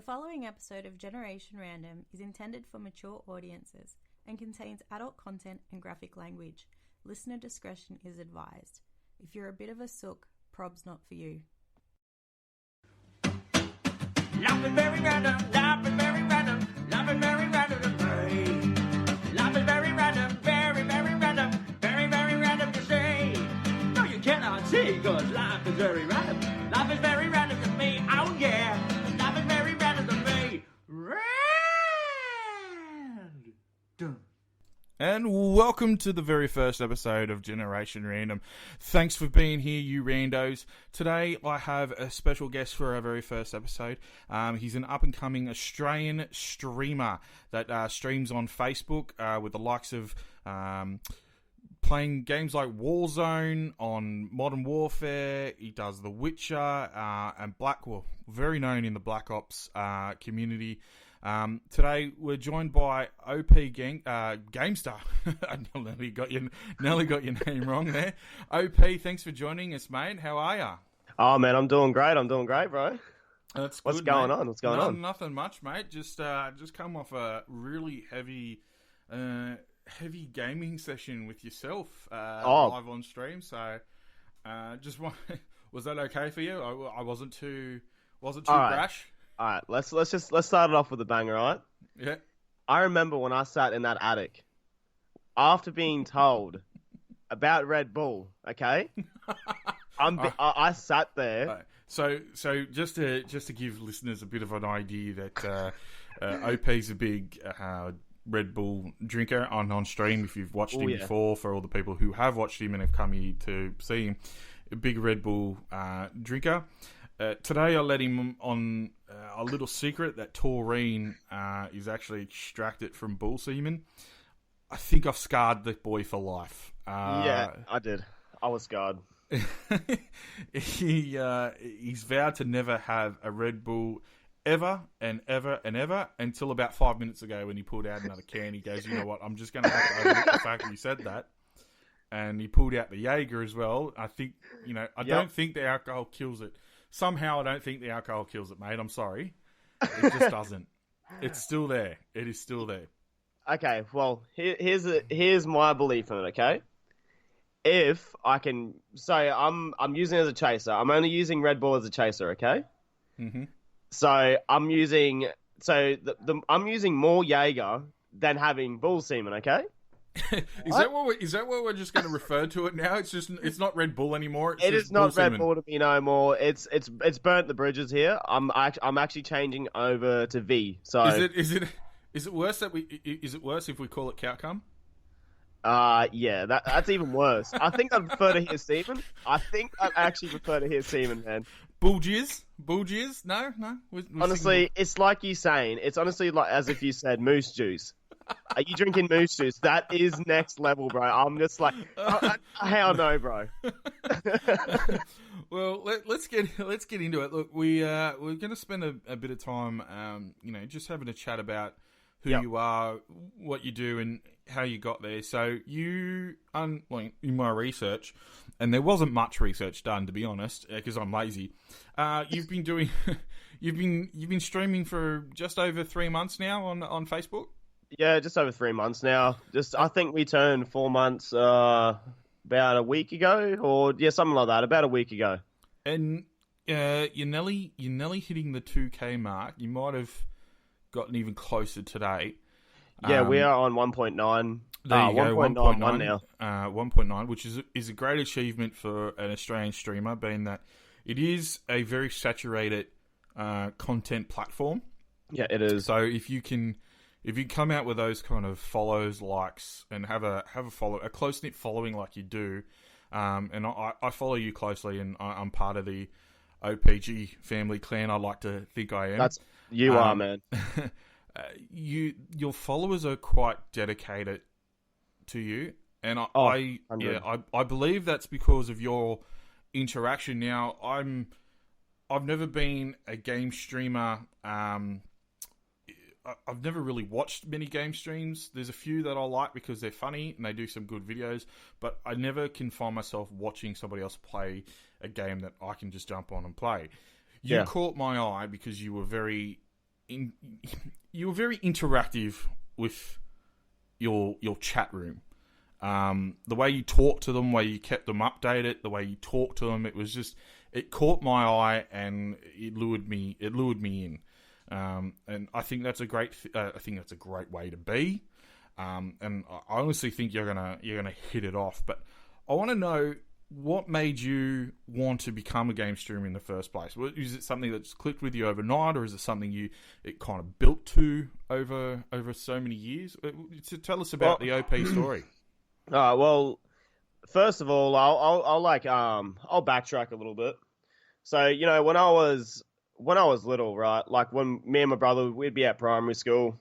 The following episode of Generation Random is intended for mature audiences and contains adult content and graphic language. Listener discretion is advised. If you're a bit of a sook, prob's not for you. Life is very random, life is very random, life is very random to say. Life is very random, very, very random, very, very random to say. No, you cannot see, cause life is very random. Life is very random to me, oh yeah. Life is very random to me. Random. And welcome to the very first episode of Generation Random. Thanks for being here, you randos. Today I have a special guest for our very first episode. He's an up-and-coming Australian streamer that streams on Facebook with the likes of playing games like Warzone, on Modern Warfare. He does The Witcher and very known in the Black Ops community. Today we're joined by OP Gamester. I nearly got your name wrong there. OP, thanks for joining us, mate. How are ya? Oh man, I'm doing great, bro. That's good. What's going on? What's going on? Nothing much, mate. Just come off a really heavy gaming session with yourself live on stream. So was that okay for you? I wasn't too brash. All right, let's start it off with a banger, all right? Yeah. I remember when I sat in that attic after being told about Red Bull. Okay, I sat there. Right. So just to give listeners a bit of an idea that OP's a big Red Bull drinker on stream. If you've watched him before, for all the people who have watched him and have come here to see him, a big Red Bull drinker. Today I let him on a little secret that taurine is actually extracted from bull semen. I think I've scarred the boy for life. Yeah, I did. I was scarred. He's vowed to never have a Red Bull ever and ever and ever until about 5 minutes ago when he pulled out another can. He goes, you know what, I'm just going to have to overlook the fact that you said that. And he pulled out the Jaeger as well. I think, I don't think the alcohol kills it. Somehow I don't think the alcohol kills it, mate. I'm sorry. It just doesn't. It's still there. It is still there. Okay, well, here's my belief in it, okay? If I can say I'm using it as a chaser, I'm only using Red Bull as a chaser, okay? Mm-hmm. So I'm using more Jaeger than having bull semen, okay? Is that what we're just going to refer to it now? It's not Red Bull anymore. It is not Red Bull to me no more. It's burnt the bridges here. I'm actually changing over to V. So is it worse if we call it cow cum? Yeah, that's even worse. I think I'd prefer to hear semen. I think I'd actually prefer to hear semen, man. Bull jizz? No. Honestly, it's like you saying. It's honestly like as if you said moose juice. Are you drinking moose juice? That is next level, bro. I'm just like, hell no, bro. Well, let's get into it. Look, we're going to spend a bit of time, just having a chat about who you are, what you do, and how you got there. So in my research, and there wasn't much research done, to be honest, because I'm lazy. You've been streaming for just over 3 months now on Facebook. Yeah, just over 3 months now. I think we turned 4 months about a week ago, or something like that. About a week ago. And you're nearly hitting the 2K mark. You might have gotten even closer today. Yeah, we are on 1.9. There you go, 1.91 now. 1.9, which is a great achievement for an Australian streamer, being that it is a very saturated content platform. Yeah, it is. So if you come out with those kind of follows, likes, and have a close knit following like you do, and I follow you closely, and I'm part of the OPG family clan. I like to think I am. You are, man. Your followers are quite dedicated to you, and I believe that's because of your interaction. Now, I've never been a game streamer. I've never really watched many game streams. There's a few that I like because they're funny and they do some good videos, but I never can find myself watching somebody else play a game that I can just jump on and play. You caught my eye because you were very you were very interactive with your chat room. The way you talked to them, the way you kept them updated, the way you talked to them, it caught my eye and it lured me in. And I think that's a great way to be. And I honestly think you're gonna hit it off. But I want to know what made you want to become a game streamer in the first place. Is it something that's clicked with you overnight, or is it something it kind of built to over so many years? So tell us about the OP story. Well, first of all, I'll backtrack a little bit. So, you know, when I was little, right? Like when me and my brother, we'd be at primary school,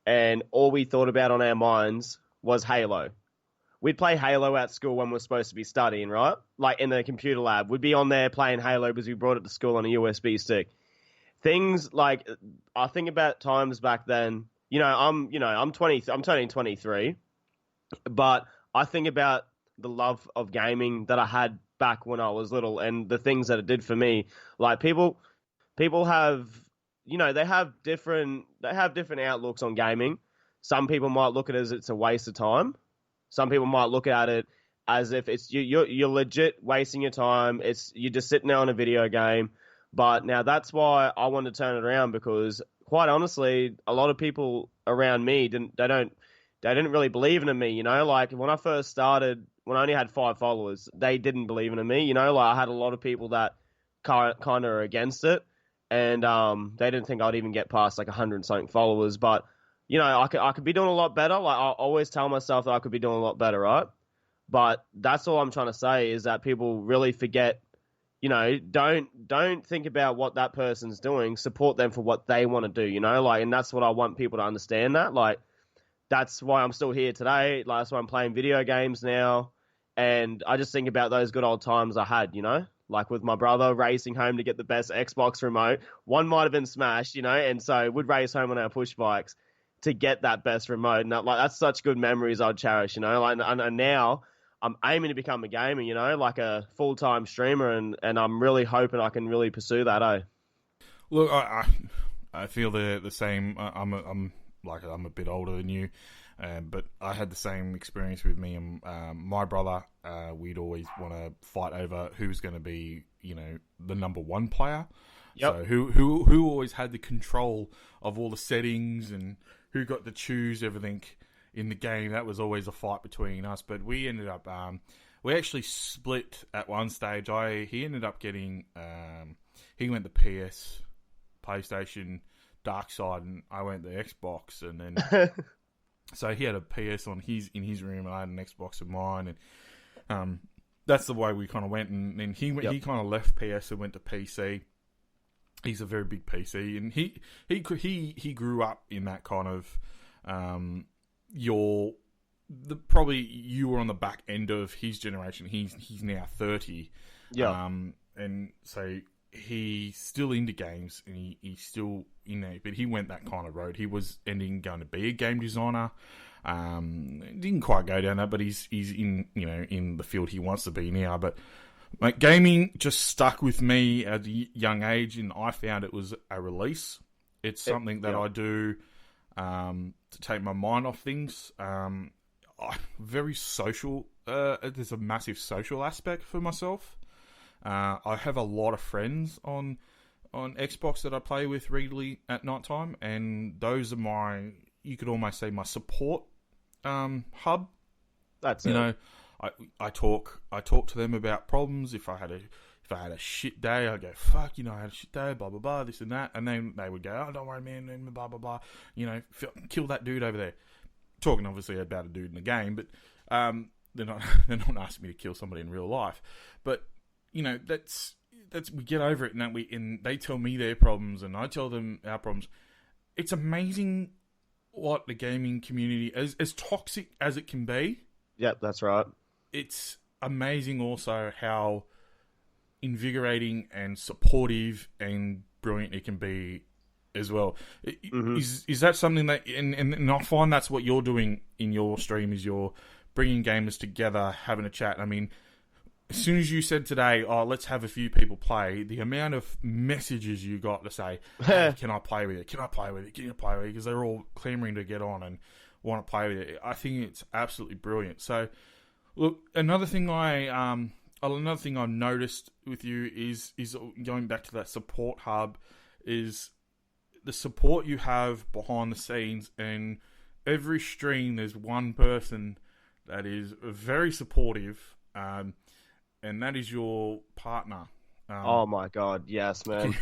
and all we thought about on our minds was Halo. We'd play Halo at school when we're supposed to be studying, right? Like in the computer lab, we'd be on there playing Halo because we brought it to school on a USB stick. Things like, I think about times back then. I'm turning 23, but I think about the love of gaming that I had back when I was little and the things that it did for me. Like people have, they have different outlooks on gaming. Some people might look at it as it's a waste of time. Some people might look at it as if it's you're legit wasting your time. You're just sitting there on a video game. But now that's why I wanted to turn it around, because quite honestly, a lot of people around me didn't really believe in me. Like when I first started, when I only had 5 followers, they didn't believe in me. Like I had a lot of people that kind of are against it, and they didn't think I'd even get past like 100 something followers. But I could be doing a lot better. Like I always tell myself that I could be doing a lot better, right? But that's all I'm trying to say, is that people really forget. Don't think about what that person's doing. Support them for what they want to do. Like, and that's what I want people to understand. That's why I'm still here today. Like, that's why I'm playing video games now, and I just think about those good old times I had. Like with my brother racing home to get the best Xbox remote. One might have been smashed, and so we'd race home on our push bikes to get that best remote, and that's such good memories I'd cherish, Like, and now I'm aiming to become a gamer, like a full-time streamer, and I'm really hoping I can really pursue that. Look, I feel the same. I'm a bit older than you, but I had the same experience with me and my brother. We'd always want to fight over who's going to be, the number one player. Yep. So who always had the control of all the settings and who got to choose everything in the game. That was always a fight between us. But we ended up, we actually split at one stage. He ended up getting, he went the PlayStation dark side, and I went the Xbox, and then so he had a PS in his room, and I had an Xbox in mine, and that's the way we kind of went. And then he kind of left PS and went to PC. He's a very big PC, and he grew up in that kind of probably you were on the back end of his generation. He's now 30, and so he's still into games, and he's still in there, but he went that kind of road. He was going to be a game designer. Didn't quite go down that, but he's in in the field he wants to be now. But like, gaming just stuck with me at a young age, and I found it was a release. It's something that I do to take my mind off things. Very social. There's a massive social aspect for myself. I have a lot of friends on Xbox that I play with regularly at night time, and those are you could almost say my support hub. That's it. I talk to them about problems. If I had a shit day, I'd go, fuck, I had a shit day, blah blah blah, this and that, and then they would go, oh, don't worry, man, blah blah blah, kill that dude over there. Talking obviously about a dude in the game, but they're not asking me to kill somebody in real life. But that's we get over it, and they tell me their problems, and I tell them our problems. It's amazing what the gaming community, as toxic as it can be. Yep, that's right. It's amazing also how invigorating and supportive and brilliant it can be as well. Mm-hmm. Is that something that, and I find that's what you're doing in your stream, is you're bringing gamers together, having a chat. I mean, as soon as you said today, oh, let's have a few people play, the amount of messages you got to say, hey, can I play with it? Can I play with it? Can you play with it? Because they're all clamoring to get on and want to play with it. I think it's absolutely brilliant. So, look, another thing I've noticed with you is going back to that support hub, is the support you have behind the scenes. And every stream, there's one person that is very supportive, and that is your partner. Oh my God, yes, man.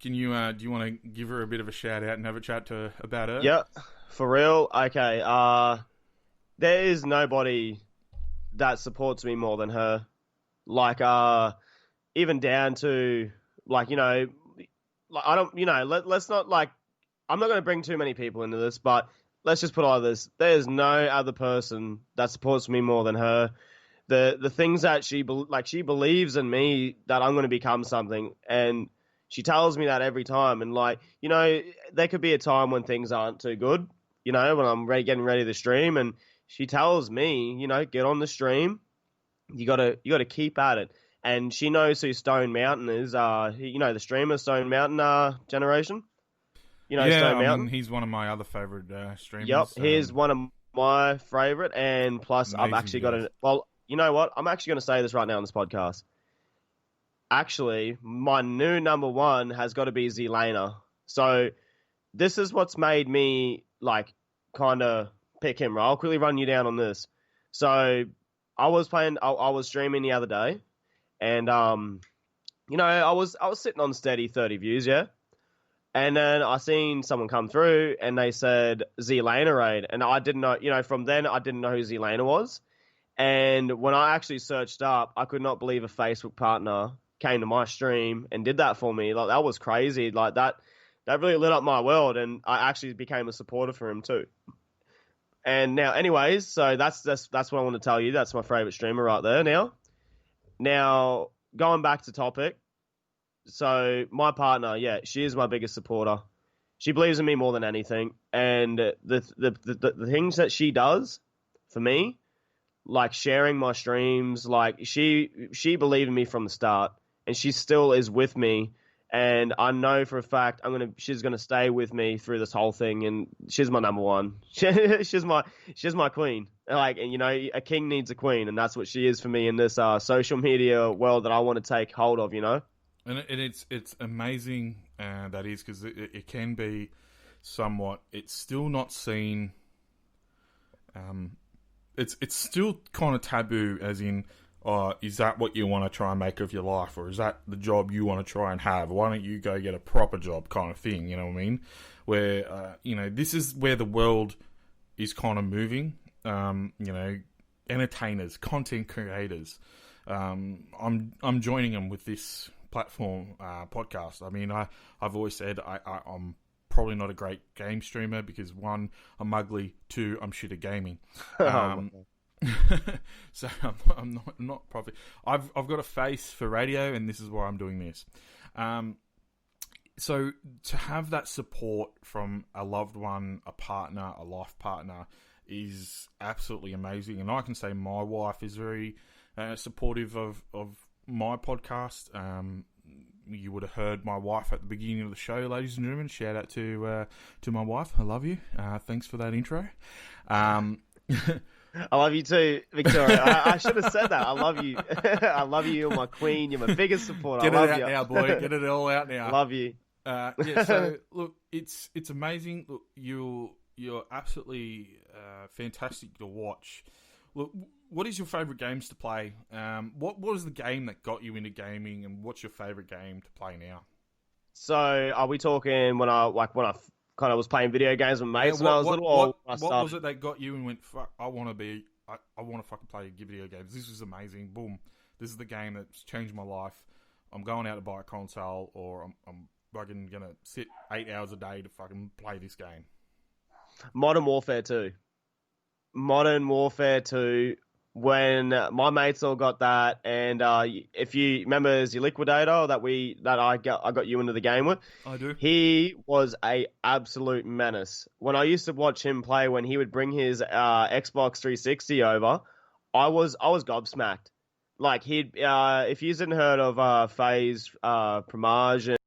Do you want to give her a bit of a shout out and have a chat about her? Yeah, for real. Okay. There is nobody that supports me more than her. Like, even down to, like, you know, like, I don't, you know, let's not, like, I'm not going to bring too many people into this, but let's just put all this. There's no other person that supports me more than her. The things that she believes in me, that I'm going to become something, and she tells me that every time. And, like, you know, there could be a time when things aren't too good, you know, when I'm getting ready to stream, and she tells me, you know, get on the stream. You gotta keep at it. And she knows who Stone Mountain is. You know, the streamer Stone Mountain generation. You know, yeah, Stone Mountain. He's one of my other favorite streamers. Yep, he's one of my favorite. And plus, I've actually got a. Well, you know what? I'm actually going to say this right now on this podcast. Actually, my new number one has got to be Zelena. So this is what's made me, like, kind of pick him. Right? I'll quickly run you down on this. So I was streaming the other day, and you know, I was sitting on steady 30 views, yeah. And then I seen someone come through, and they said Zelena raid, and I didn't know. You know, from then I didn't know who Zelena was. And when I actually searched up, I could not believe a Facebook partner came to my stream and did that for me. Like, that was crazy. Like, that really lit up my world, and I actually became a supporter for him too. And now, anyways, so that's what I want to tell you. That's my favorite streamer right there. Now going back to topic. So my partner, yeah, she is my biggest supporter. She believes in me more than anything, and the things that she does for me, like sharing my streams, like she believed in me from the start, and she still is with me. And I know for a fact she's gonna stay with me through this whole thing, and she's my number one. she's my queen. Like, and you know, a king needs a queen, and that's what she is for me in this social media world that I want to take hold of. You know, and it's amazing that is, because it can be somewhat. It's still not seen. It's still kind of taboo, as in, is that what you want to try and make of your life, or is that the job you want to try and have? Why don't you go get a proper job, kind of thing? You know what I mean? Where you know, this is where the world is kind of moving. You know, entertainers, content creators. I'm joining them with this platform podcast. I mean, I've always said I'm probably not a great game streamer because, one, I'm ugly, two, I'm shit at gaming. So I'm not probably. I've got a face for radio, and this is why I'm doing this. So to have that support from a loved one, a partner, a life partner, is absolutely amazing. And I can say my wife is very supportive of my podcast. You would have heard my wife at the beginning of the show, ladies and gentlemen. Shout out to my wife. I love you. Thanks for that intro. I love you too, Victoria. I should have said that. I love you. I love you. You're my queen. You're my biggest supporter. Get I love it out you. now, boy. Get it all out now. Love you. Yeah. So look, it's amazing. Look, you're absolutely fantastic to watch. Look, what is your favourite games to play? What was the game that got you into gaming, and what's your favourite game to play now? So, are we talking when I kind of was playing video games with mates when I was little? What was it that got you and went, fuck, I want to fucking play video games. This is amazing. Boom. This is the game that's changed my life. I'm going out to buy a console, or I'm fucking going to sit 8 hours a day to fucking play this game. Modern Warfare 2. Modern Warfare 2. When my mates all got that, and if you remember, as your liquidator that I got you into the game with, I do. He was a absolute menace. When I used to watch him play, when he would bring his Xbox 360 over, I was gobsmacked. Like he'd if you hadn't heard of Phase Primage